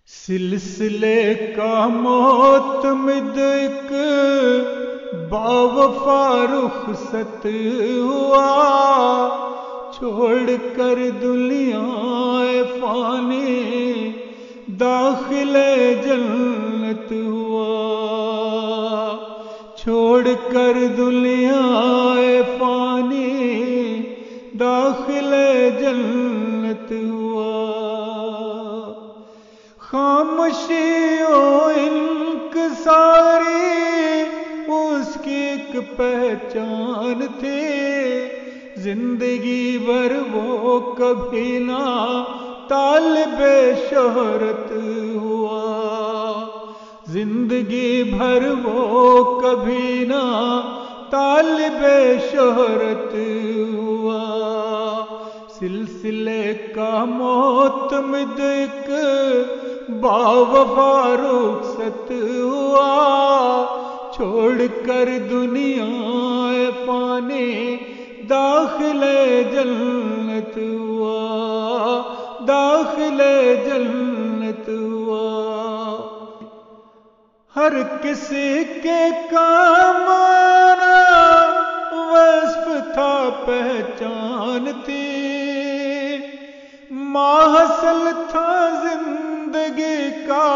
سلسلے کا معتمد ایک باوفا رخصت ہوا، چھوڑ کر دنیا فانی داخل جنت ہوا، چھوڑ کر دنیا فانی داخل جنت ہوا۔ خاموشی و انکساری اس کی ایک پہچان تھی، زندگی بھر وہ کبھی نہ طالب شہرت ہوا، زندگی بھر وہ کبھی نہ طالب شہرت ہوا۔ سلسلے کا معتمد ایک باوفا رخصت ہوا، چھوڑ کر دنیا فانی داخل جنت ہوا، داخل جنت ہوا۔ ہر کسی کے کام آنا وصف تھا، پہچان تھی، ماحصل تھا زندگی کا،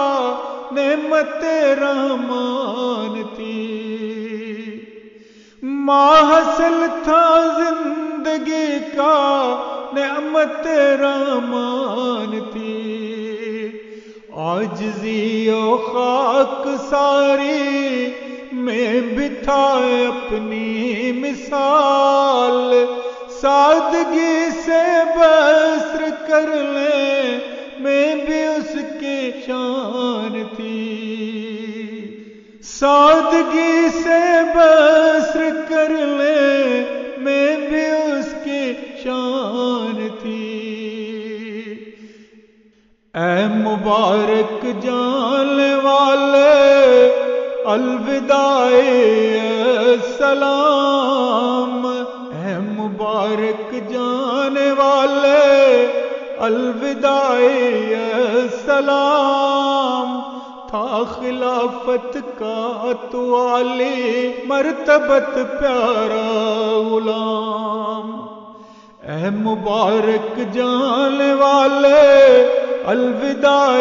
نعمت رحمان تھی، ماحصل تھا زندگی کا، نعمت رحمان تھی۔ عاجزی و خاک ساری میں بھی تھا اپنی مثال، سادگی سے بسر کرنے میں بھی اس کی شان تھی، سادگی سے بسر کرنے میں بھی اس کی شان تھی۔ اے مبارک جانے والے الوداع السلام، اے مبارک جانے والے الوداع السلام، تھا خلافت کا تو عالی مرتبت پیارا غلام، اے مبارک جانے والے الوداع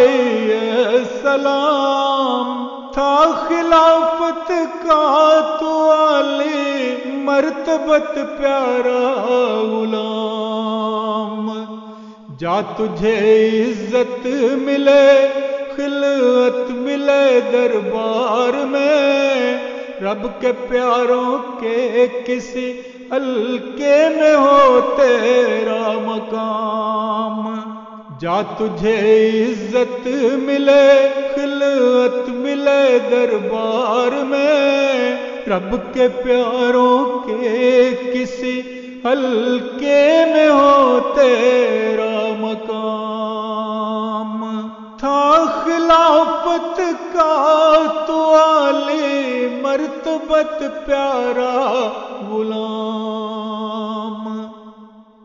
السلام، تھا خلافت کا تو عالی مرتبت پیارا غلام۔ جا تجھے عزت ملے، خلعت ملے دربار میں، رب کے پیاروں کے کسی حلقے میں ہو تیرا مقام۔ جا تجھے عزت ملے، خلعت ملے دربار میں، رب کے پیاروں کے کسی حلقے میں ہو تیرا مقام۔ تھا خلافت کا تو عالی مرتبت پیارا غلام۔